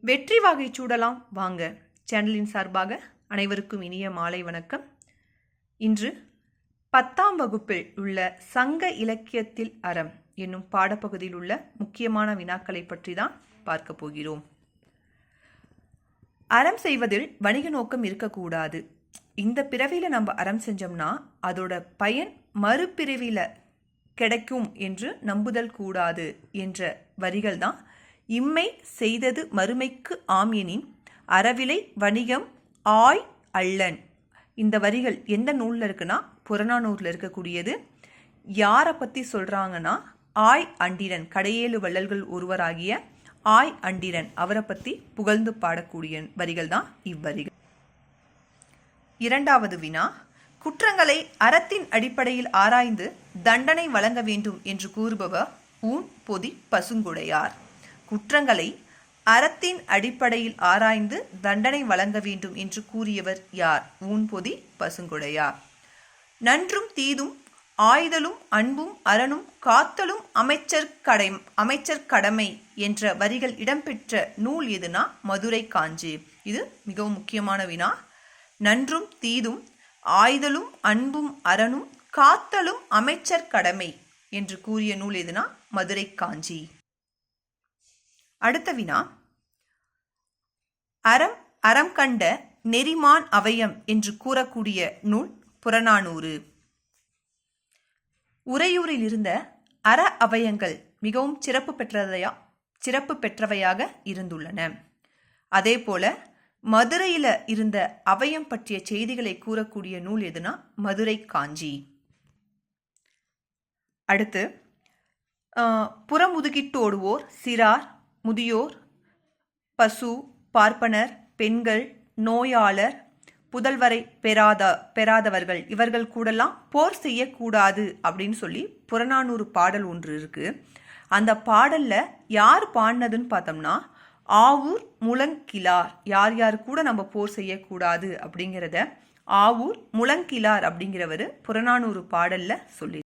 வெற்றி வாகை சூடலாம் வாங்க சேனலின் சார்பாக அனைவருக்கும் இனிய மாலை வணக்கம். இன்று 10ஆம் வகுப்பில் உள்ள சங்க இலக்கியத்தில் அறம் என்னும் பாடப்பகுதியில் உள்ள முக்கியமான வினாக்களை பற்றி தான் பார்க்க போகிறோம். அறம் செய்வதில் வணிக நோக்கம் இருக்கக்கூடாது. இந்த பிறவியில் நம்ம அறம் செஞ்சோம்னா அதோட பயன் மறுபிறவியில் கிடைக்கும் என்று நம்புதல் கூடாது என்ற வரிகள் தான் இம்மை செய்தது மறுமைக்கு ஆம் எனின் அறவிலை வணிகம் ஆய் அள்ளன். இந்த வரிகள் எந்த நூலில் இருக்குன்னா புறநானூரில் இருக்கக்கூடியது. யாரை பற்றி சொல்கிறாங்கன்னா ஆய் அண்டிரன், கடையேழு வள்ளல்கள் ஒருவராகிய ஆய் அண்டிரன் அவரை பற்றி புகழ்ந்து பாடக்கூடிய வரிகள் தான் இவ்வரிகள். இரண்டாவது வினா, குற்றங்களை அறத்தின் அடிப்படையில் ஆராய்ந்து தண்டனை வழங்க வேண்டும் என்று கூறுபவர் ஊன் பொதி பசுங்குடையார். குற்றங்களை அறத்தின் அடிப்படையில் ஆராய்ந்து தண்டனை வழங்க வேண்டும் என்று கூறியவர் யார்? ஊன்பொதி பசுங்குடையார். நன்றும் தீதும் ஆய்தலும் அன்பும் அறனும் காத்தலும் அமைச்சர் கடமை என்ற வரிகள் இடம்பெற்ற நூல் எதுனா மதுரை காஞ்சி. இது மிகவும் முக்கியமான வினா. நன்றும் தீதும் ஆய்தலும் அன்பும் அறனும் காத்தலும் அமைச்சர் கடமை என்று கூறிய நூல் எதுனா மதுரை காஞ்சி. அடுத்த வினா, அறம் கண்ட நெறிமான் அவயம் என்று கூறக்கூடிய நூல் புறநானூறு. உறையூரில் இருந்த அற அவயங்கள் மிகவும் சிறப்பு பெற்றவையாக இருந்துள்ளன. அதே போல மதுரையில் இருந்த அவயம் பற்றிய செய்திகளை கூறக்கூடிய நூல் எதுனா மதுரை காஞ்சி. அடுத்து, புறமுதுகிட்டோடுவோர் சிறார் முதியோர் பசு பார்ப்பனர் பெண்கள் நோயாளர் புதல்வரை பெறாதவர்கள் இவர்கள் கூடலாம் போர் செய்யக்கூடாது அப்படின்னு சொல்லி புறநானூறு பாடல் ஒன்று இருக்கு. அந்த பாடல்ல யார் பாடினதுன்னு பார்த்தோம்னா ஆவூர் முழங்கிலார். யார் யார் கூட நம்ம போர் செய்யக்கூடாது அப்படிங்கிறத ஆவூர் முழங்கிலார் அப்படிங்கிறவர் புறநானூறு பாடல்ல சொல்லி.